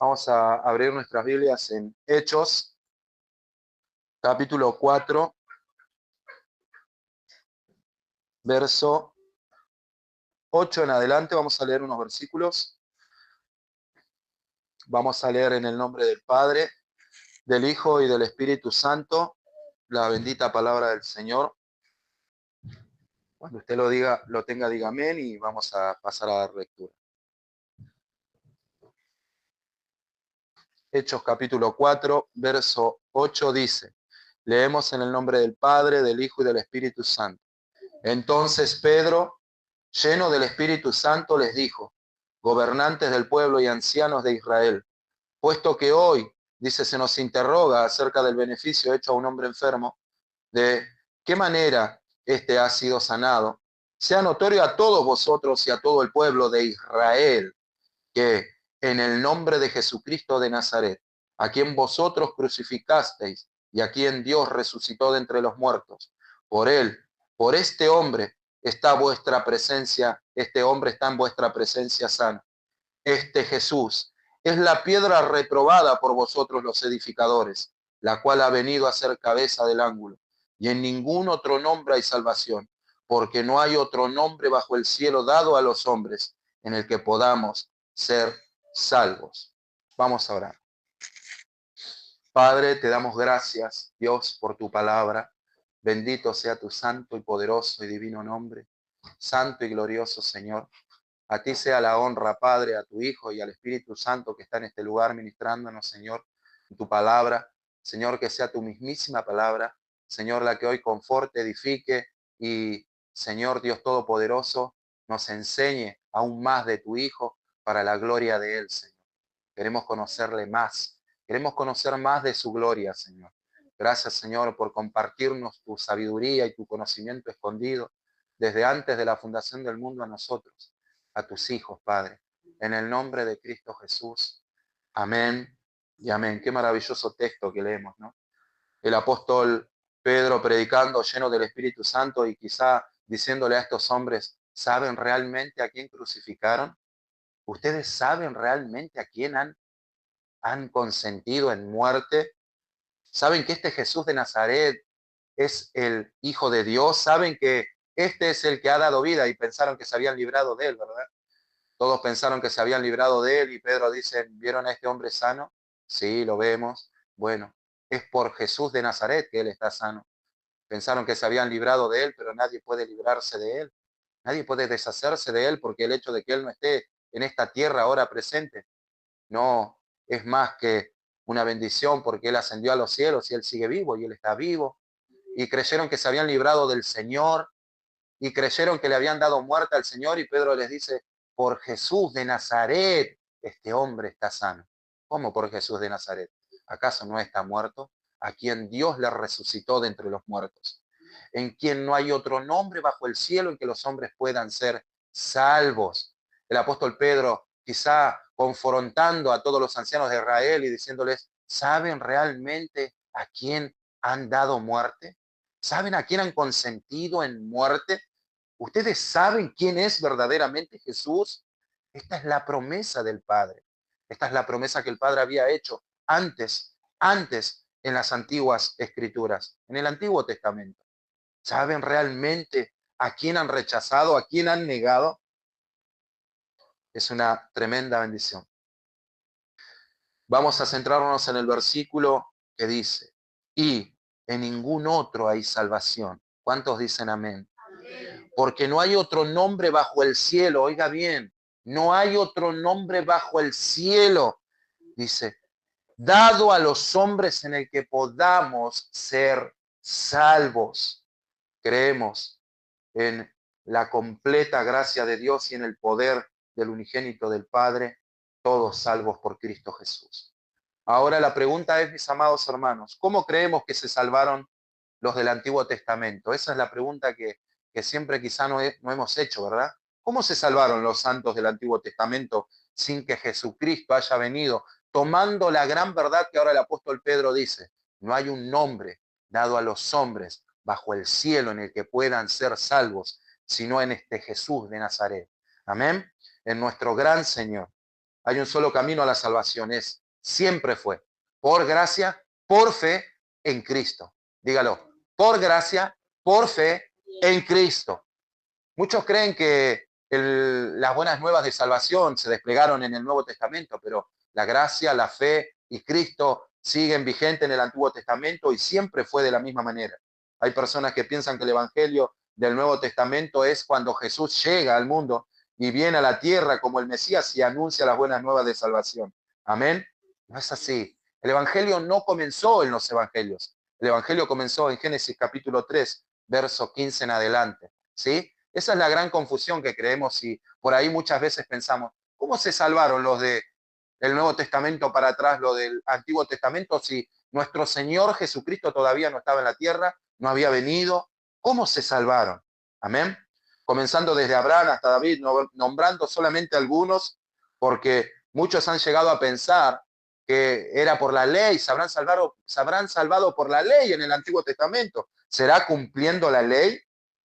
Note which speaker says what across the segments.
Speaker 1: Vamos a abrir nuestras Biblias en Hechos, capítulo 4, verso 8 en adelante. Vamos a leer unos versículos. Vamos a leer en el nombre del Padre, del Hijo y del Espíritu Santo, la bendita palabra del Señor. Cuando usted lo diga, lo tenga, diga amén y vamos a pasar a la lectura. Hechos capítulo 4, verso 8 dice, leemos en el nombre del Padre, del Hijo y del Espíritu Santo. Entonces Pedro, lleno del Espíritu Santo, les dijo, gobernantes del pueblo y ancianos de Israel, puesto que hoy, dice, se nos interroga acerca del beneficio hecho a un hombre enfermo, de qué manera éste ha sido sanado, sea notorio a todos vosotros y a todo el pueblo de Israel, que en el nombre de Jesucristo de Nazaret, a quien vosotros crucificasteis y a quien Dios resucitó de entre los muertos, por él, por este hombre está vuestra presencia, este hombre está en vuestra presencia sana. Este Jesús es la piedra reprobada por vosotros los edificadores, la cual ha venido a ser cabeza del ángulo. Y en ningún otro nombre hay salvación, porque no hay otro nombre bajo el cielo dado a los hombres en el que podamos ser salvos. Vamos a orar. Padre, te damos gracias, Dios, por tu palabra. Bendito sea tu santo y poderoso y divino nombre. Santo y glorioso Señor. A ti sea la honra, Padre, a tu Hijo y al Espíritu Santo que está en este lugar ministrándonos, Señor, tu palabra. Señor, que sea tu mismísima palabra. Señor, la que hoy conforte, edifique y, Señor Dios Todopoderoso, nos enseñe aún más de tu Hijo para la gloria de Él, Señor. Queremos conocerle más. Queremos conocer más de su gloria, Señor. Gracias, Señor, por compartirnos tu sabiduría y tu conocimiento escondido desde antes de la fundación del mundo a nosotros, a tus hijos, Padre. En el nombre de Cristo Jesús. Amén y amén. Qué maravilloso texto que leemos, ¿no? El apóstol Pedro predicando lleno del Espíritu Santo y quizá diciéndole a estos hombres, ¿saben realmente a quién crucificaron? ¿Ustedes saben realmente a quién han consentido en muerte? ¿Saben que este Jesús de Nazaret es el Hijo de Dios? ¿Saben que este es el que ha dado vida? Y pensaron que se habían librado de él, ¿verdad? Todos pensaron que se habían librado de él y Pedro dice, ¿vieron a este hombre sano? Sí, lo vemos. Bueno, es por Jesús de Nazaret que él está sano. Pensaron que se habían librado de él, pero nadie puede librarse de él. Nadie puede deshacerse de él porque el hecho de que él no esté en esta tierra ahora presente no es más que una bendición porque él ascendió a los cielos y él sigue vivo y él está vivo. Y creyeron que se habían librado del Señor y creyeron que le habían dado muerte al Señor y Pedro les dice, por Jesús de Nazaret, este hombre está sano. ¿Cómo por Jesús de Nazaret? ¿Acaso no está muerto? A quien Dios le resucitó de entre los muertos, en quien no hay otro nombre bajo el cielo en que los hombres puedan ser salvos. El apóstol Pedro, quizá confrontando a todos los ancianos de Israel y diciéndoles, ¿saben realmente a quién han dado muerte? ¿Saben a quién han consentido en muerte? ¿Ustedes saben quién es verdaderamente Jesús? Esta es la promesa del Padre. Esta es la promesa que el Padre había hecho antes en las antiguas escrituras, en el Antiguo Testamento. ¿Saben realmente a quién han rechazado, a quién han negado? Es una tremenda bendición. Vamos a centrarnos en el versículo que dice, y en ningún otro hay salvación. ¿Cuántos dicen amén? Porque no hay otro nombre bajo el cielo, oiga bien, no hay otro nombre bajo el cielo, dice, dado a los hombres en el que podamos ser salvos. Creemos en la completa gracia de Dios y en el poder del unigénito del Padre, todos salvos por Cristo Jesús. Ahora la pregunta es, mis amados hermanos, ¿cómo creemos que se salvaron los del Antiguo Testamento? Esa es la pregunta que siempre quizá no hemos hecho, ¿verdad? ¿Cómo se salvaron los santos del Antiguo Testamento sin que Jesucristo haya venido, tomando la gran verdad que ahora el apóstol Pedro dice? No hay un nombre dado a los hombres bajo el cielo en el que puedan ser salvos, sino en este Jesús de Nazaret. Amén. En nuestro gran Señor. Hay un solo camino a la salvación, siempre fue por gracia, por fe en Cristo. Dígalo, por gracia, por fe en Cristo. Muchos creen que las buenas nuevas de salvación se desplegaron en el Nuevo Testamento, pero la gracia, la fe y Cristo siguen vigentes en el Antiguo Testamento y siempre fue de la misma manera. Hay personas que piensan que el Evangelio del Nuevo Testamento es cuando Jesús llega al mundo y viene a la tierra como el Mesías y anuncia las buenas nuevas de salvación. Amén. No es así. El Evangelio no comenzó en los Evangelios. El Evangelio comenzó en Génesis capítulo 3, verso 15 en adelante. ¿Sí? Esa es la gran confusión que creemos y por ahí muchas veces pensamos, ¿cómo se salvaron los del Nuevo Testamento para atrás, los del Antiguo Testamento, si nuestro Señor Jesucristo todavía no estaba en la tierra, no había venido? ¿Cómo se salvaron? Amén. Comenzando desde Abraham hasta David, nombrando solamente algunos, porque muchos han llegado a pensar que era por la ley, se habrán salvado por la ley en el Antiguo Testamento. ¿Será cumpliendo la ley?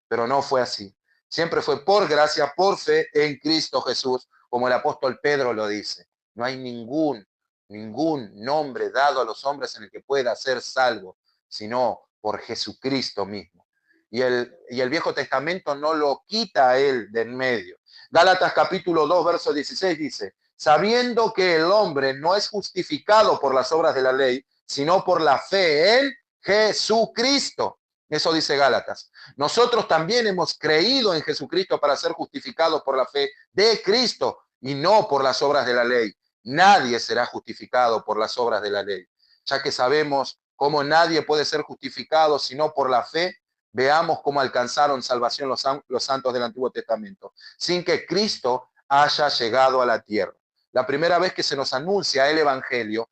Speaker 1: Pero no fue así. Siempre fue por gracia, por fe en Cristo Jesús, como el apóstol Pedro lo dice. No hay ningún nombre dado a los hombres en el que pueda ser salvo, sino por Jesucristo mismo. Y el Viejo Testamento no lo quita a él de en medio. Gálatas capítulo 2, verso 16 dice, sabiendo que el hombre no es justificado por las obras de la ley, sino por la fe en Jesucristo. Eso dice Gálatas. Nosotros también hemos creído en Jesucristo para ser justificados por la fe de Cristo y no por las obras de la ley. Nadie será justificado por las obras de la ley. Ya que sabemos cómo nadie puede ser justificado sino por la fe, veamos cómo alcanzaron salvación los santos del Antiguo Testamento, sin que Cristo haya llegado a la tierra. La primera vez que se nos anuncia el Evangelio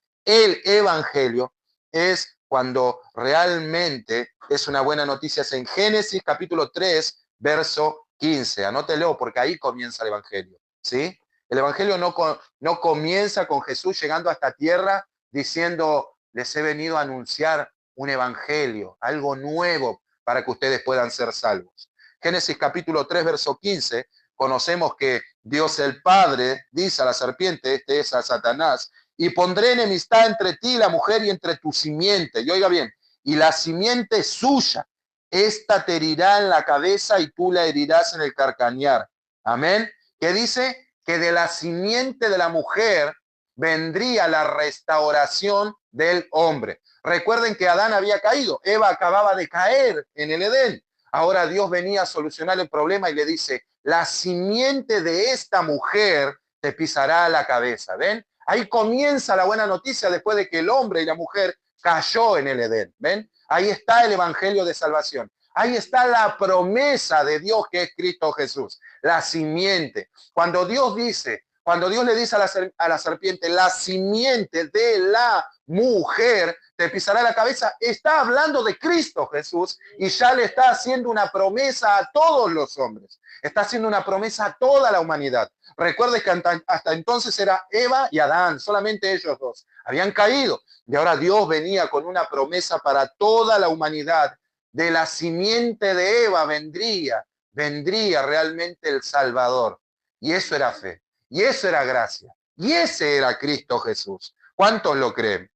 Speaker 1: es cuando realmente es una buena noticia, es en Génesis capítulo 3, verso 15. Anótelo porque ahí comienza el Evangelio, ¿sí? El Evangelio no comienza con Jesús llegando a esta tierra diciendo, les he venido a anunciar un Evangelio, algo nuevo para que ustedes puedan ser salvos. Génesis capítulo 3, verso 15, conocemos que Dios el Padre dice a la serpiente, este es a Satanás, y pondré enemistad entre ti y la mujer y entre tu simiente. Y oiga bien, y la simiente suya, esta te herirá en la cabeza y tú la herirás en el carcañar. Amén. ¿Qué dice? Que de la simiente de la mujer vendría la restauración del hombre. Recuerden que Adán había caído, Eva acababa de caer en el Edén. Ahora Dios venía a solucionar el problema y le dice, la simiente de esta mujer te pisará la cabeza. ¿Ven? Ahí comienza la buena noticia después de que el hombre y la mujer cayó en el Edén. ¿Ven? Ahí está el evangelio de salvación. Ahí está la promesa de Dios que es Cristo Jesús, la simiente. Cuando Dios le dice a la serpiente, la simiente de la mujer te pisará la cabeza, está hablando de Cristo Jesús y ya le está haciendo una promesa a todos los hombres. Está haciendo una promesa a toda la humanidad. Recuerde que hasta entonces era Eva y Adán, solamente ellos dos. Habían caído y ahora Dios venía con una promesa para toda la humanidad. De la simiente de Eva vendría realmente el Salvador. Y eso era fe, y eso era gracia, y ese era Cristo Jesús. ¿Cuántos lo creen?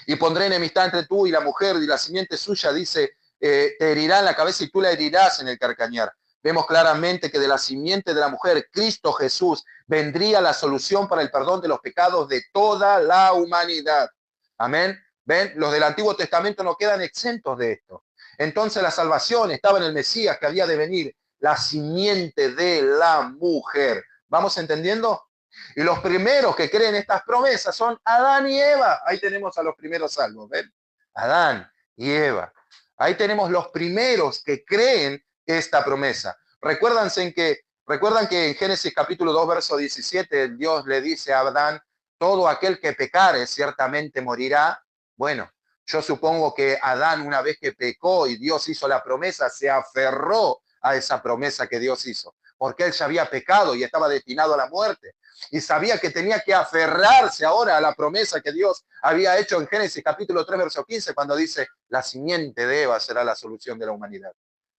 Speaker 1: Y pondré enemistad entre tú y la mujer, y la simiente suya, dice, te herirá en la cabeza y tú la herirás en el carcañar. Vemos claramente que de la simiente de la mujer, Cristo Jesús, vendría la solución para el perdón de los pecados de toda la humanidad. Amén. ¿Ven? Los del Antiguo Testamento no quedan exentos de esto. Entonces la salvación estaba en el Mesías que había de venir, la simiente de la mujer. ¿Vamos entendiendo? Y los primeros que creen estas promesas son Adán y Eva. Ahí tenemos a los primeros salvos, ¿ven? Adán y Eva. Ahí tenemos los primeros que creen esta promesa. Recuerdan que en Génesis capítulo 2, verso 17, Dios le dice a Adán, todo aquel que pecare ciertamente morirá. Bueno, yo supongo que Adán, una vez que pecó y Dios hizo la promesa, se aferró a esa promesa que Dios hizo, porque él ya había pecado y estaba destinado a la muerte. Y sabía que tenía que aferrarse ahora a la promesa que Dios había hecho en Génesis capítulo 3, verso 15, cuando dice, la simiente de Eva será la solución de la humanidad.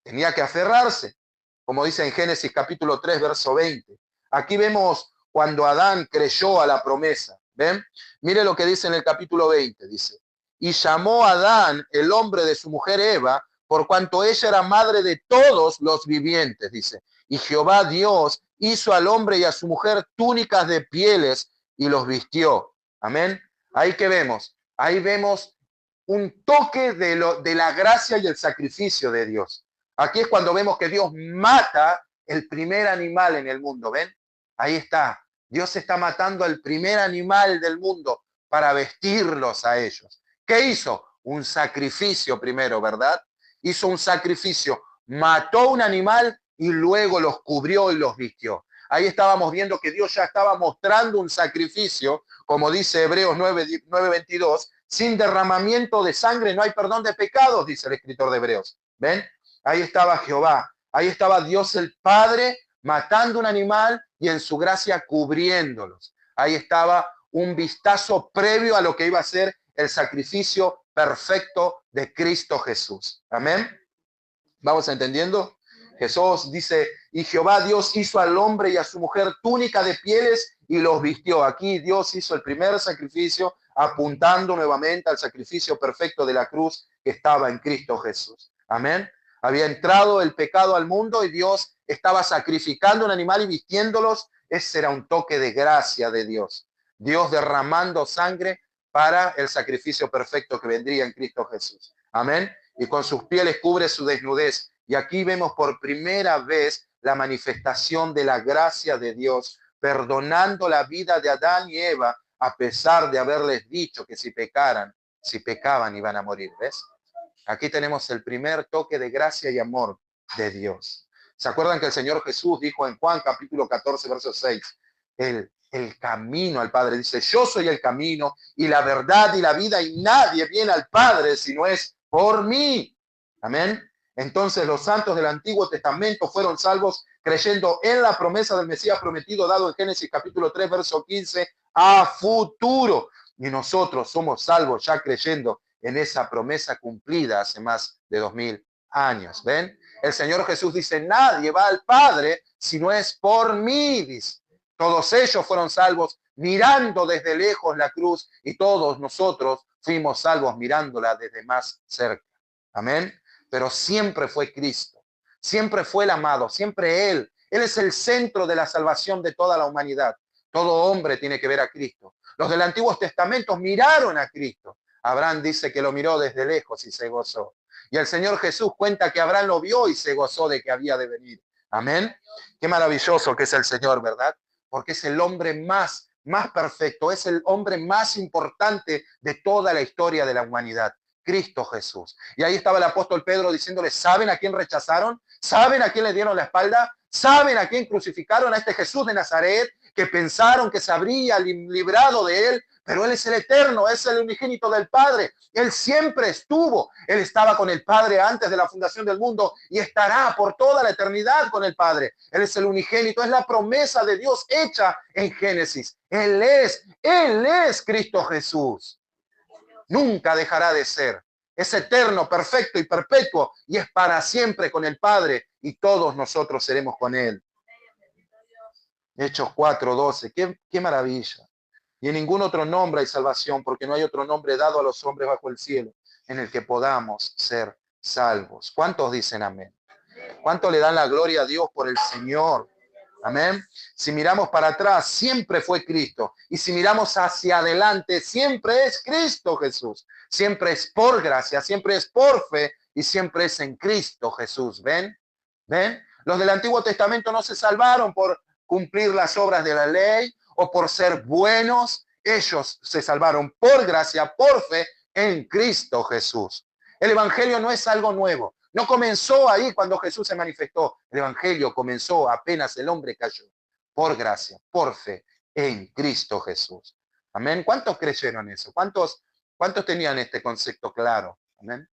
Speaker 1: Tenía que aferrarse, como dice en Génesis capítulo 3, verso 20. Aquí vemos cuando Adán creyó a la promesa. ¿Ven? Mire lo que dice en el capítulo 20, dice, y llamó a Adán el hombre de su mujer Eva, por cuanto ella era madre de todos los vivientes, dice. Y Jehová Dios hizo al hombre y a su mujer túnicas de pieles y los vistió. Amén. Ahí que vemos, ahí vemos un toque de la gracia y el sacrificio de Dios. Aquí es cuando vemos que Dios mata el primer animal en el mundo, ¿ven? Ahí está. Dios está matando al primer animal del mundo para vestirlos a ellos. ¿Qué hizo? Un sacrificio primero, ¿verdad? Hizo un sacrificio, mató un animal y luego los cubrió y los vistió. Ahí estábamos viendo que Dios ya estaba mostrando un sacrificio, como dice Hebreos 9:22, sin derramamiento de sangre no hay perdón de pecados, dice el escritor de Hebreos. ¿Ven? Ahí estaba Jehová, ahí estaba Dios el Padre matando un animal y en su gracia cubriéndolos. Ahí estaba un vistazo previo a lo que iba a ser el sacrificio perfecto de Cristo Jesús. Amén. ¿Vamos entendiendo? Jesús dice, y Jehová Dios hizo al hombre y a su mujer túnica de pieles y los vistió. Aquí Dios hizo el primer sacrificio apuntando nuevamente al sacrificio perfecto de la cruz que estaba en Cristo Jesús. Amén. Había entrado el pecado al mundo y Dios estaba sacrificando un animal y vistiéndolos. Ese era un toque de gracia de Dios. Dios derramando sangre para el sacrificio perfecto que vendría en Cristo Jesús. Amén. Y con sus pieles cubre su desnudez. Y aquí vemos por primera vez la manifestación de la gracia de Dios, perdonando la vida de Adán y Eva, a pesar de haberles dicho que si pecaban iban a morir. ¿Ves? Aquí tenemos el primer toque de gracia y amor de Dios. ¿Se acuerdan que el Señor Jesús dijo en Juan capítulo 14, verso 6, el camino al Padre? Dice, yo soy el camino y la verdad y la vida, y nadie viene al Padre si no es por mí. Amén. Entonces los santos del Antiguo Testamento fueron salvos creyendo en la promesa del Mesías prometido dado en Génesis capítulo 3, verso 15, a futuro. Y nosotros somos salvos ya creyendo en esa promesa cumplida hace más de 2000 años. ¿Ven? El Señor Jesús dice, nadie va al Padre si no es por mí, dice. Todos ellos fueron salvos mirando desde lejos la cruz y todos nosotros fuimos salvos mirándola desde más cerca. Amén. Pero siempre fue Cristo, siempre fue el amado, siempre Él. Él es el centro de la salvación de toda la humanidad. Todo hombre tiene que ver a Cristo. Los del Antiguo Testamento miraron a Cristo. Abraham dice que lo miró desde lejos y se gozó. Y el Señor Jesús cuenta que Abraham lo vio y se gozó de que había de venir. Amén. Qué maravilloso que es el Señor, ¿verdad? Porque es el hombre más perfecto, es el hombre más importante de toda la historia de la humanidad. Cristo Jesús. Y ahí estaba el apóstol Pedro diciéndole, ¿saben a quién rechazaron? ¿Saben a quién le dieron la espalda? ¿Saben a quién crucificaron? A este Jesús de Nazaret, que pensaron que se habría librado de él, pero Él es el eterno, es el unigénito del Padre. Él siempre estuvo, Él estaba con el Padre antes de la fundación del mundo y estará por toda la eternidad con el Padre. Él es el unigénito, es la promesa de Dios hecha en Génesis. Él es Cristo Jesús. Nunca dejará de ser. Es eterno, perfecto y perpetuo y es para siempre con el Padre y todos nosotros seremos con Él. Hechos 4:12, qué maravilla. Y en ningún otro nombre hay salvación, porque no hay otro nombre dado a los hombres bajo el cielo en el que podamos ser salvos. ¿Cuántos dicen amén? ¿Cuántos le dan la gloria a Dios por el Señor? Amén. Si miramos para atrás, siempre fue Cristo. Y si miramos hacia adelante, siempre es Cristo Jesús. Siempre es por gracia, siempre es por fe y siempre es en Cristo Jesús. ¿Ven? ¿Ven? Los del Antiguo Testamento no se salvaron por cumplir las obras de la ley o por ser buenos. Ellos se salvaron por gracia, por fe en Cristo Jesús. El Evangelio no es algo nuevo. No comenzó ahí cuando Jesús se manifestó. El Evangelio comenzó apenas el hombre cayó. Por gracia, por fe, en Cristo Jesús. Amén. ¿Cuántos creyeron eso? ¿Cuántos tenían este concepto claro? Amén.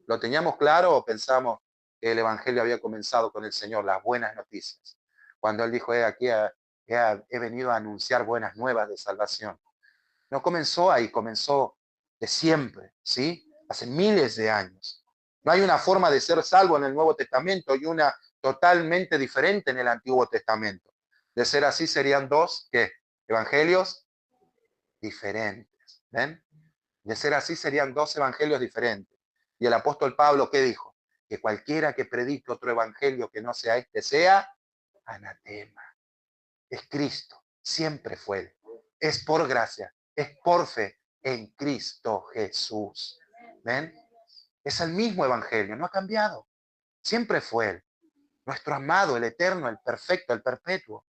Speaker 1: ¿Lo teníamos claro o pensamos que el Evangelio había comenzado con el Señor, las buenas noticias? Cuando Él dijo, aquí he venido a anunciar buenas nuevas de salvación. No comenzó ahí, comenzó de siempre, ¿sí? Hace miles de años. No hay una forma de ser salvo en el Nuevo Testamento y una totalmente diferente en el Antiguo Testamento. De ser así, serían dos, ¿qué? Evangelios diferentes. ¿Ven? De ser así, serían dos evangelios diferentes. Y el apóstol Pablo, ¿qué dijo? Que cualquiera que predique otro evangelio que no sea este, sea anatema. Es Cristo, siempre fue Él. Es por gracia, es por fe en Cristo Jesús. ¿Ven? Es el mismo evangelio, no ha cambiado. Siempre fue Él. Nuestro amado, el eterno, el perfecto, el perpetuo.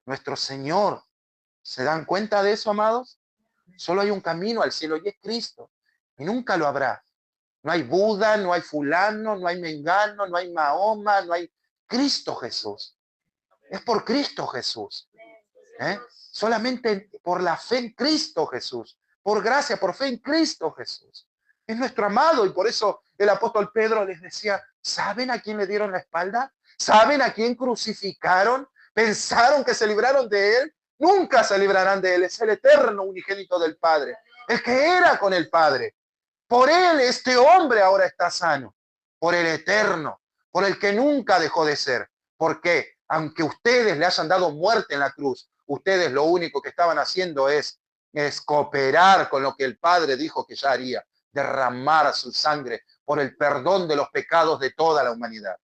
Speaker 1: Nuestro Señor. ¿Se dan cuenta de eso, amados? Solo hay un camino al cielo y es Cristo. Y nunca lo habrá. No hay Buda, no hay fulano, no hay mengano, no hay Mahoma, no hay Cristo Jesús. Es por Cristo Jesús. ¿Eh? Solamente por la fe en Cristo Jesús. Por gracia, por fe en Cristo Jesús. Es nuestro amado y por eso el apóstol Pedro les decía, ¿saben a quién le dieron la espalda? ¿Saben a quién crucificaron? ¿Pensaron que se libraron de él? Nunca se librarán de él. Es el eterno unigénito del Padre. El que era con el Padre. Por él este hombre ahora está sano. Por el eterno. Por el que nunca dejó de ser. Porque aunque ustedes le hayan dado muerte en la cruz, ustedes lo único que estaban haciendo es cooperar con lo que el Padre dijo que ya haría. Derramar su sangre por el perdón de los pecados de toda la humanidad.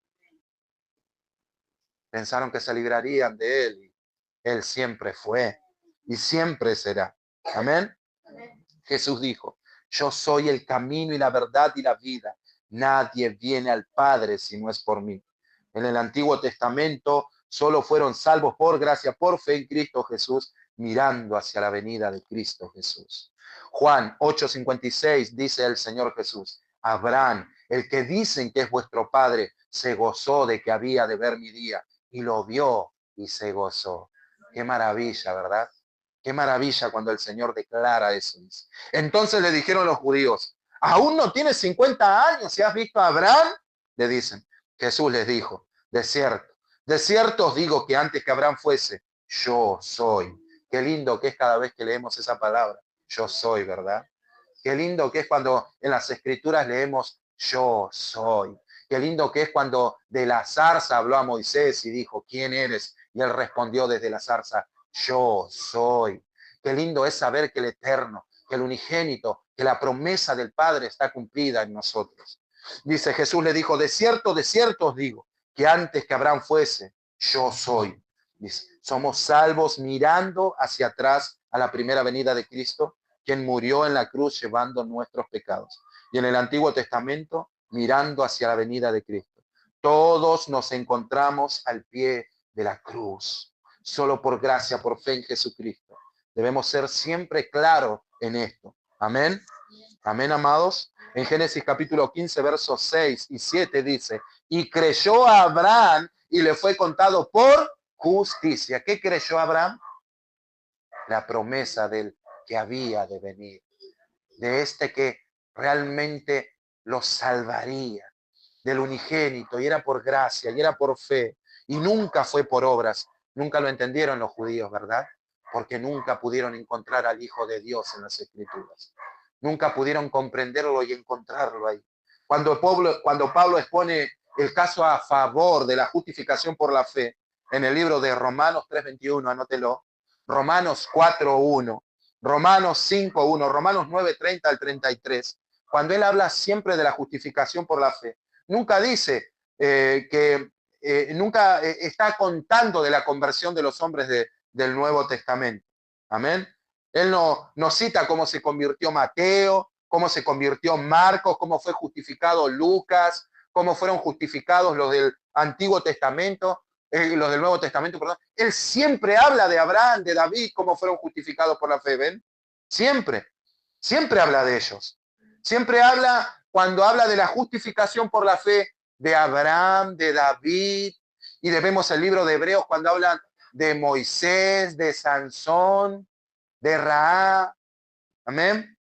Speaker 1: Pensaron que se librarían de él. Y él siempre fue y siempre será. Amén. Jesús dijo, yo soy el camino y la verdad y la vida. Nadie viene al Padre si no es por mí. En el Antiguo Testamento solo fueron salvos por gracia, por fe en Cristo Jesús, mirando hacia la venida de Cristo Jesús. Juan 8:56 dice el Señor Jesús, Abraham, el que dicen que es vuestro Padre, se gozó de que había de ver mi día y lo vio y se gozó. Qué maravilla, ¿verdad? Qué maravilla cuando el Señor declara eso. Entonces le dijeron los judíos, ¿aún no tienes 50 años y has visto a Abraham? Le dicen. Jesús les dijo, de cierto os digo que antes que Abraham fuese, yo soy. Qué lindo que es cada vez que leemos esa palabra, yo soy, ¿verdad? Qué lindo que es cuando en las escrituras leemos, yo soy. Qué lindo que es cuando de la zarza habló a Moisés y dijo, ¿quién eres? Y él respondió desde la zarza, yo soy. Qué lindo es saber que el eterno, que el unigénito, que la promesa del Padre está cumplida en nosotros. Dice Jesús le dijo, de cierto os digo, que antes que Abraham fuese, yo soy. Dice, somos salvos mirando hacia atrás a la primera venida de Cristo, quien murió en la cruz llevando nuestros pecados. Y en el Antiguo Testamento, mirando hacia la venida de Cristo. Todos nos encontramos al pie de la cruz, solo por gracia, por fe en Jesucristo. Debemos ser siempre claros en esto. Amén. Amén, amados. En Génesis capítulo 15, versos 6 y 7 dice, y creyó a Abraham y le fue contado por justicia. ¿Qué creyó Abraham? La promesa del que había de venir, de este que realmente lo salvaría, del unigénito, y era por gracia, y era por fe, y nunca fue por obras. Nunca lo entendieron los judíos, ¿verdad? Porque nunca pudieron encontrar al Hijo de Dios en las Escrituras. Nunca pudieron comprenderlo y encontrarlo ahí. Cuando Pablo expone el caso a favor de la justificación por la fe, en el libro de Romanos 3:21, anótelo, Romanos 4:1, Romanos 5:1, Romanos 9:30 al 33, cuando él habla siempre de la justificación por la fe, nunca dice nunca está contando de la conversión de los hombres del Nuevo Testamento. Amén. Él no cita cómo se convirtió Mateo, cómo se convirtió Marcos, cómo fue justificado Lucas, cómo fueron justificados los del Antiguo Testamento, los del Nuevo Testamento, perdón. Él siempre habla de Abraham, de David, cómo fueron justificados por la fe, ¿ven? Siempre habla de ellos. Siempre habla, cuando habla de la justificación por la fe, de Abraham, de David, y vemos el libro de Hebreos cuando hablan de Moisés, de Sansón, de Raá, amén,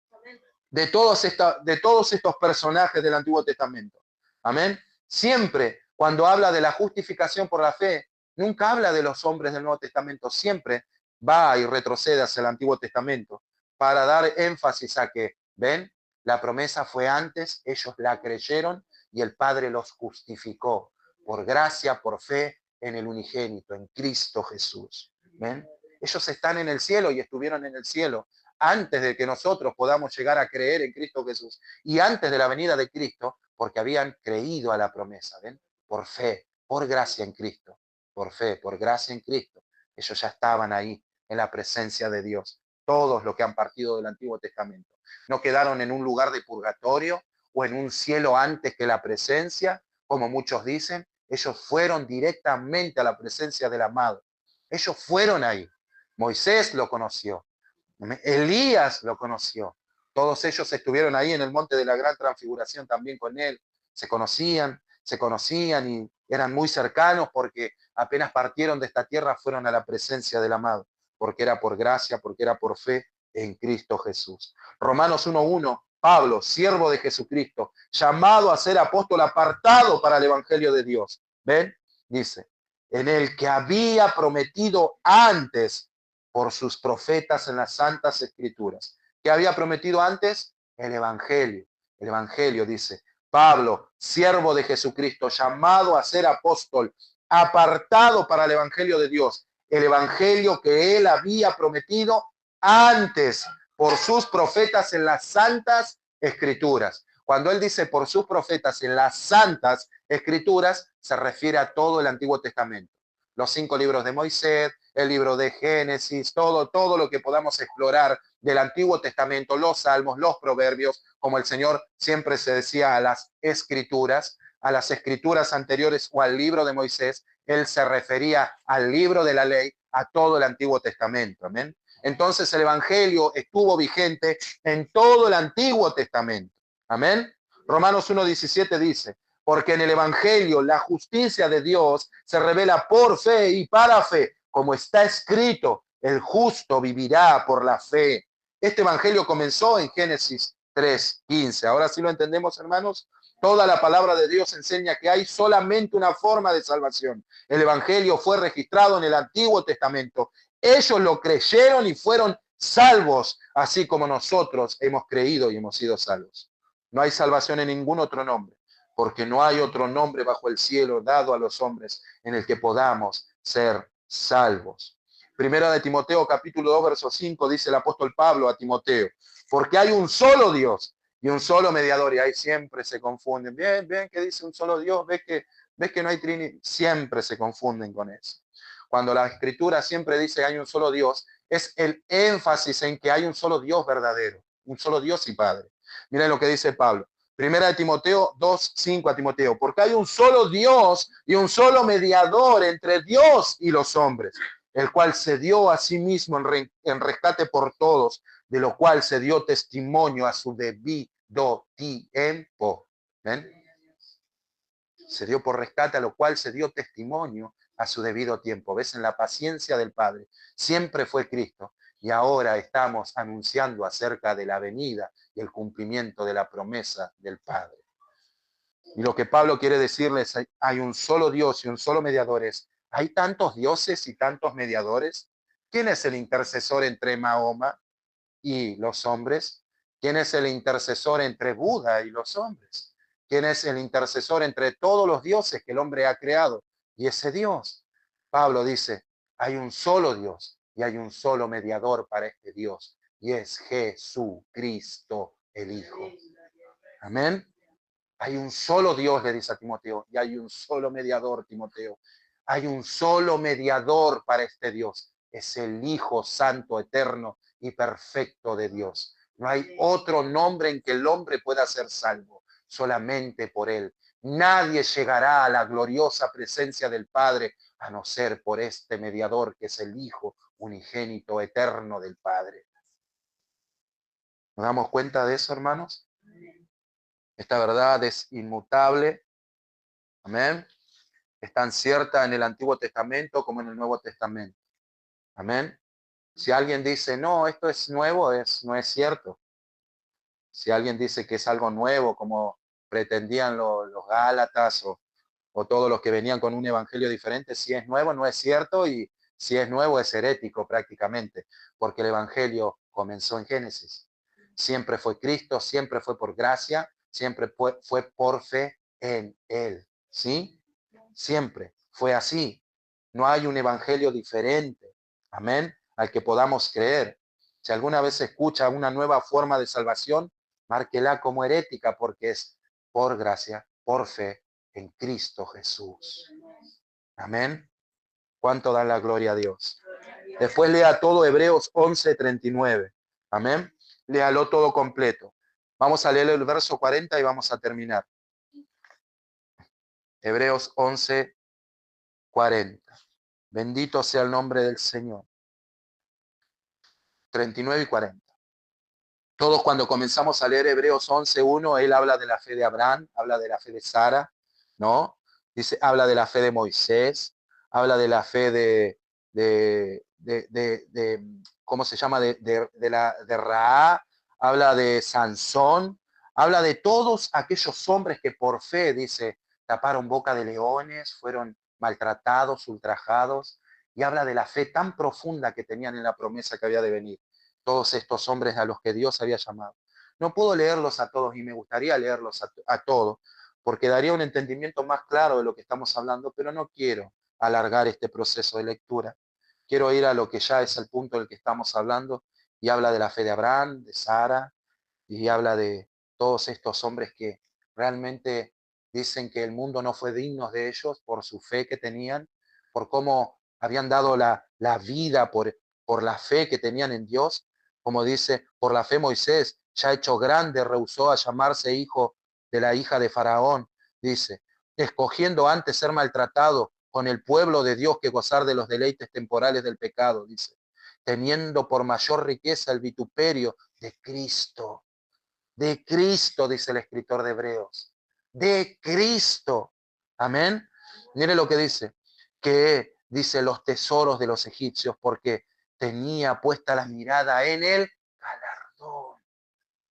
Speaker 1: de todos estos personajes del Antiguo Testamento, amén. Siempre cuando habla de la justificación por la fe, nunca habla de los hombres del Nuevo Testamento, siempre va y retrocede hacia el Antiguo Testamento para dar énfasis a que, ven, la promesa fue antes, ellos la creyeron y el Padre los justificó por gracia, por fe en el unigénito, en Cristo Jesús. ¿Ven? Ellos están en el cielo y estuvieron en el cielo antes de que nosotros podamos llegar a creer en Cristo Jesús y antes de la venida de Cristo, porque habían creído a la promesa, ¿ven? Por fe, por gracia en Cristo, por fe, por gracia en Cristo. Ellos ya estaban ahí en la presencia de Dios, todos los que han partido del Antiguo Testamento. No quedaron en un lugar de purgatorio o en un cielo antes que la presencia, como muchos dicen. Ellos fueron directamente a la presencia del amado. Ellos fueron ahí. Moisés lo conoció. Elías lo conoció. Todos ellos estuvieron ahí en el monte de la gran transfiguración también con él. Se conocían y eran muy cercanos porque apenas partieron de esta tierra fueron a la presencia del amado, porque era por gracia, porque era por fe en Cristo Jesús. Romanos 1:1, Pablo, siervo de Jesucristo, llamado a ser apóstol, apartado para el evangelio de Dios. ¿Ven? Dice, en el que había prometido antes por sus profetas en las santas escrituras. ¿Qué había prometido antes? El evangelio. El evangelio, dice Pablo, siervo de Jesucristo, llamado a ser apóstol, apartado para el evangelio de Dios. El evangelio que él había prometido antes por sus profetas en las santas escrituras. Cuando él dice por sus profetas en las santas escrituras, se refiere a todo el Antiguo Testamento. Los 5 libros de Moisés, el libro de Génesis, todo lo que podamos explorar del Antiguo Testamento, los salmos, los proverbios, como el Señor siempre se decía a las escrituras anteriores o al libro de Moisés, él se refería al libro de la ley, a todo el Antiguo Testamento. ¿Amén? Entonces el Evangelio estuvo vigente en todo el Antiguo Testamento. Amén. Romanos 1:17 dice, porque en el Evangelio la justicia de Dios se revela por fe y para fe, como está escrito, el justo vivirá por la fe. Este Evangelio comenzó en Génesis 3:15. Ahora sí lo entendemos, hermanos. Toda la palabra de Dios enseña que hay solamente una forma de salvación. El Evangelio fue registrado en el Antiguo Testamento. Ellos lo creyeron y fueron salvos, así como nosotros hemos creído y hemos sido salvos. No hay salvación en ningún otro nombre, porque no hay otro nombre bajo el cielo dado a los hombres en el que podamos ser salvos. Primera de Timoteo, capítulo 2, verso 5, dice el apóstol Pablo a Timoteo, porque hay un solo Dios y un solo mediador, y ahí siempre se confunden. Bien, que dice un solo Dios, ves que no hay Trinidad, siempre se confunden con eso. Cuando la Escritura siempre dice que hay un solo Dios, es el énfasis en que hay un solo Dios verdadero, un solo Dios y Padre. Miren lo que dice Pablo. Primera de Timoteo 2:5 a Timoteo, porque hay un solo Dios y un solo mediador entre Dios y los hombres, el cual se dio a sí mismo en rescate por todos, de lo cual se dio testimonio a su debido tiempo. ¿Ven? Se dio por rescate, a lo cual se dio testimonio a su debido tiempo. ¿Ves? En la paciencia del Padre siempre fue Cristo y ahora estamos anunciando acerca de la venida y el cumplimiento de la promesa del Padre. Y lo que Pablo quiere decirles, hay un solo Dios y un solo mediador. ¿Hay tantos dioses y tantos mediadores? ¿Quién es el intercesor entre Mahoma y los hombres? ¿Quién es el intercesor entre Buda y los hombres? ¿Quién es el intercesor entre todos los dioses que el hombre ha creado? Y ese Dios, Pablo dice, hay un solo Dios y hay un solo mediador para este Dios, y es Jesucristo el Hijo. Amén. Hay un solo Dios, le dice a Timoteo, y hay un solo mediador, Timoteo. Hay un solo mediador para este Dios. Es el Hijo Santo, eterno y perfecto de Dios. No hay otro nombre en que el hombre pueda ser salvo, solamente por él. Nadie llegará a la gloriosa presencia del Padre a no ser por este mediador que es el Hijo unigénito, eterno del Padre. ¿Nos damos cuenta de eso, hermanos? Esta verdad es inmutable. Amén. Es tan cierta en el Antiguo Testamento como en el Nuevo Testamento. Amén. Si alguien dice, no, esto es nuevo, no es cierto. Si alguien dice que es algo nuevo, como pretendían los Gálatas o todos los que venían con un evangelio diferente, si es nuevo, no es cierto, y si es nuevo, es herético prácticamente, porque el evangelio comenzó en Génesis. Siempre fue Cristo, siempre fue por gracia, siempre fue por fe en Él. ¿Sí? Siempre fue así. No hay un evangelio diferente. Amén. Al que podamos creer. Si alguna vez escucha una nueva forma de salvación, márquela como herética porque es por gracia, por fe en Cristo Jesús. Amén. ¿Cuánto da la gloria a Dios? Después lea todo Hebreos 11:39. Amén. Léalo todo completo. Vamos a leer el verso 40 y vamos a terminar. Hebreos 11:40. Bendito sea el nombre del Señor. 39 y 40. Todos cuando comenzamos a leer Hebreos 11:1, él habla de la fe de Abraham, habla de la fe de Sara, ¿no? Dice, habla de la fe de Moisés, habla de la fe de ¿cómo se llama? De Raá, habla de Sansón, habla de todos aquellos hombres que por fe, dice, taparon boca de leones, fueron maltratados, ultrajados, y habla de la fe tan profunda que tenían en la promesa que había de venir todos estos hombres a los que Dios había llamado. No puedo leerlos a todos y me gustaría leerlos a todos, porque daría un entendimiento más claro de lo que estamos hablando, pero no quiero alargar este proceso de lectura. Quiero ir a lo que ya es el punto del que estamos hablando y habla de la fe de Abraham, de Sara, y habla de todos estos hombres que realmente dicen que el mundo no fue digno de ellos por su fe que tenían, por cómo habían dado la vida por la fe que tenían en Dios. Como dice, por la fe Moisés, ya hecho grande, rehusó a llamarse hijo de la hija de Faraón, dice, escogiendo antes ser maltratado con el pueblo de Dios que gozar de los deleites temporales del pecado, dice, teniendo por mayor riqueza el vituperio de Cristo, dice el escritor de Hebreos, de Cristo. Amén. Mire lo que dice, que dice los tesoros de los egipcios, porque tenía puesta la mirada en el galardón.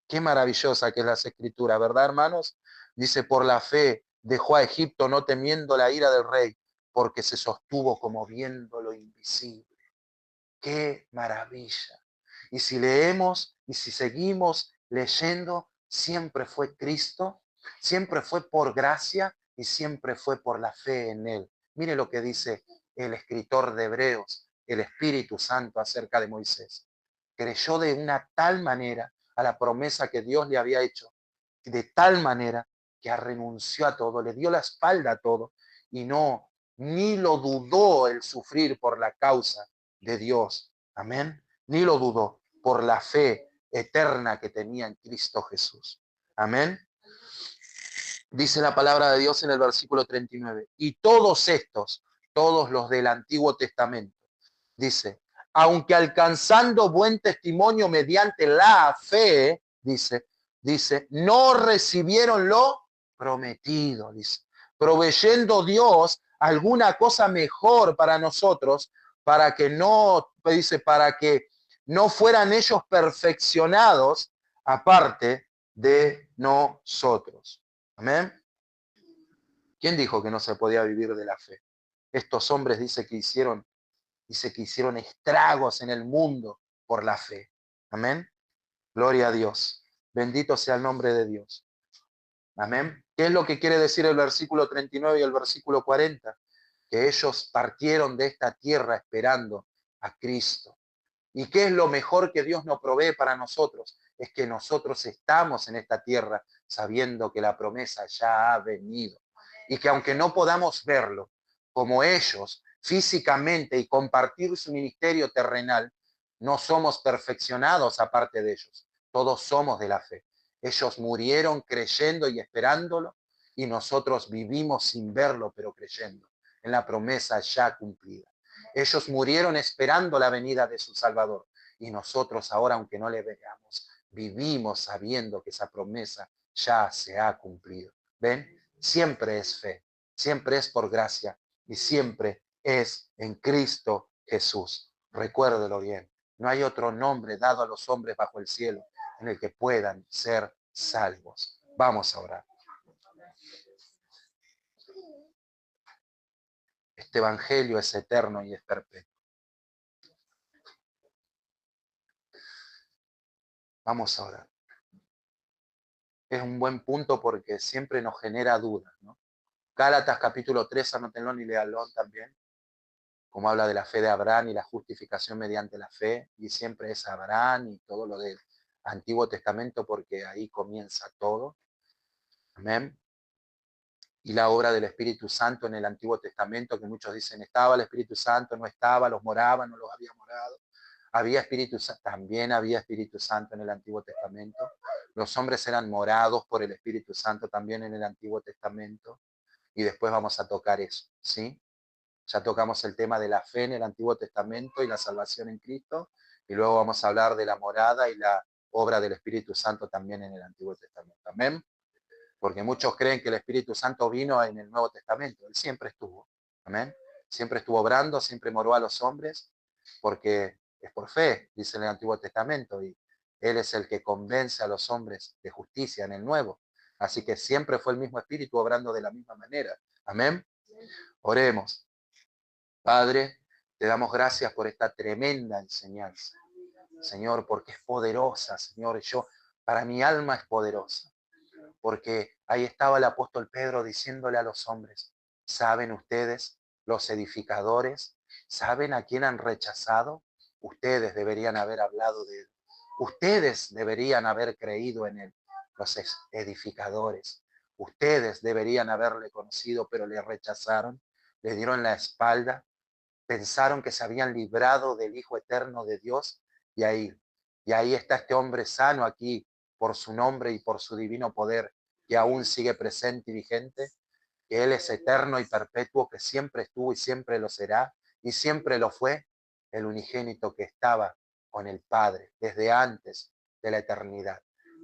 Speaker 1: Qué maravillosa que es la escritura, ¿verdad, hermanos? Dice, por la fe dejó a Egipto no temiendo la ira del rey, porque se sostuvo como viendo lo invisible. Qué maravilla. Y si leemos y si seguimos leyendo, siempre fue Cristo, siempre fue por gracia y siempre fue por la fe en Él. Mire lo que dice el escritor de Hebreos, el Espíritu Santo acerca de Moisés. Creyó de una tal manera a la promesa que Dios le había hecho, de tal manera que renunció a todo, le dio la espalda a todo y no, ni lo dudó el sufrir por la causa de Dios. Amén. Ni lo dudó por la fe eterna que tenía en Cristo Jesús. Amén. Dice la palabra de Dios en el versículo 39. Y todos estos, todos los del Antiguo Testamento, dice, aunque alcanzando buen testimonio mediante la fe, dice, no recibieron lo prometido, dice, proveyendo Dios alguna cosa mejor para nosotros, para que no, dice, para que no fueran ellos perfeccionados aparte de nosotros. Amén. ¿Quién dijo que no se podía vivir de la fe? Estos hombres dice que hicieron estragos en el mundo por la fe. Amén. Gloria a Dios. Bendito sea el nombre de Dios. Amén. ¿Qué es lo que quiere decir el versículo 39 y el versículo 40? Que ellos partieron de esta tierra esperando a Cristo. ¿Y qué es lo mejor que Dios nos provee para nosotros? Es que nosotros estamos en esta tierra sabiendo que la promesa ya ha venido. Y que aunque no podamos verlo como ellos físicamente y compartir su ministerio terrenal, no somos perfeccionados aparte de ellos. Todos somos de la fe. Ellos murieron creyendo y esperándolo y nosotros vivimos sin verlo pero creyendo en la promesa ya cumplida. Ellos murieron esperando la venida de su Salvador. Y nosotros ahora, aunque no le veamos, vivimos sabiendo que esa promesa ya se ha cumplido. ¿Ven? Siempre es fe, siempre es por gracia y siempre es en Cristo Jesús. Recuérdelo bien. No hay otro nombre dado a los hombres bajo el cielo en el que puedan ser salvos. Vamos a orar. Este evangelio es eterno y es perpetuo. Vamos a orar. Es un buen punto porque siempre nos genera dudas, ¿no? Gálatas capítulo 3, anótenlo y léanlo también. como habla de la fe de Abraham y la justificación mediante la fe, y siempre es Abraham y todo lo del Antiguo Testamento, porque ahí comienza todo. Amén. Y la obra del Espíritu Santo en el Antiguo Testamento, que muchos dicen, estaba el Espíritu Santo, no estaba, los moraba, no los había morado. Había Espíritu Santo, también había Espíritu Santo en el Antiguo Testamento. Los hombres eran morados por el Espíritu Santo también en el Antiguo Testamento. Y después vamos a tocar eso, ¿sí? Ya tocamos el tema de la fe en el Antiguo Testamento y la salvación en Cristo. Y luego vamos a hablar de la morada y la obra del Espíritu Santo también en el Antiguo Testamento. Amén. Porque muchos creen que el Espíritu Santo vino en el Nuevo Testamento. Él siempre estuvo. Amén. Siempre estuvo obrando, siempre moró a los hombres, porque es por fe, dice en el Antiguo Testamento, y Él es el que convence a los hombres de justicia en el Nuevo. Así que siempre fue el mismo Espíritu obrando de la misma manera. Amén. Oremos. Padre, te damos gracias por esta tremenda enseñanza. Señor, porque es poderosa, Señor. Para mi alma es poderosa. Porque ahí estaba el apóstol Pedro diciéndole a los hombres, ¿saben ustedes, los edificadores, saben a quién han rechazado? Ustedes deberían haber hablado de él. Ustedes deberían haber creído en él, los edificadores. Ustedes deberían haberle conocido, pero le rechazaron, le dieron la espalda, pensaron que se habían librado del Hijo Eterno de Dios, y ahí está este hombre sano aquí por su nombre y por su divino poder, que aún sigue presente y vigente, que Él es eterno y perpetuo, que siempre estuvo y siempre lo será, y siempre lo fue, el unigénito que estaba con el Padre desde antes de la eternidad,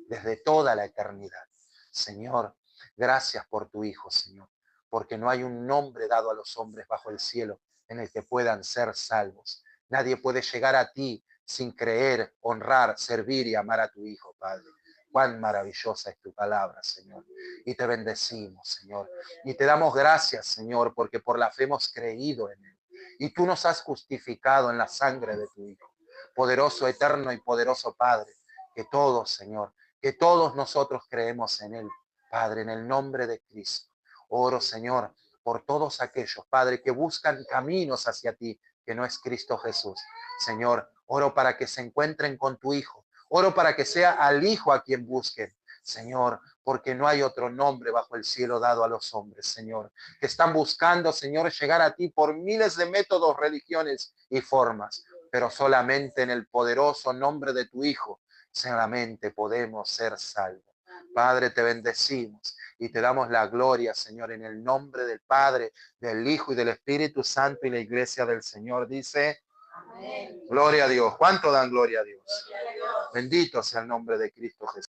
Speaker 1: desde toda la eternidad. Señor, gracias por tu Hijo, Señor, porque no hay un nombre dado a los hombres bajo el cielo en el que puedan ser salvos. Nadie puede llegar a ti sin creer, honrar, servir y amar a tu Hijo, Padre. Cuán maravillosa es tu palabra, Señor. Y te bendecimos, Señor. Y te damos gracias, Señor, porque por la fe hemos creído en Él. Y tú nos has justificado en la sangre de tu Hijo. Poderoso, eterno y poderoso Padre, que todos, Señor, que todos nosotros creemos en Él, Padre, en el nombre de Cristo. Oro, Señor, por todos aquellos, Padre, que buscan caminos hacia ti, que no es Cristo Jesús. Señor, oro para que se encuentren con tu Hijo. Oro para que sea al Hijo a quien busquen, Señor, porque no hay otro nombre bajo el cielo dado a los hombres, Señor, que están buscando, Señor, llegar a ti por miles de métodos, religiones y formas, pero solamente en el poderoso nombre de tu Hijo, solamente podemos ser salvos. Padre, te bendecimos y te damos la gloria, Señor, en el nombre del Padre, del Hijo y del Espíritu Santo, y la iglesia del Señor dice, amén. Gloria a Dios. ¿Cuánto dan gloria a Dios? Gloria a Dios. Bendito sea el nombre de Cristo Jesús.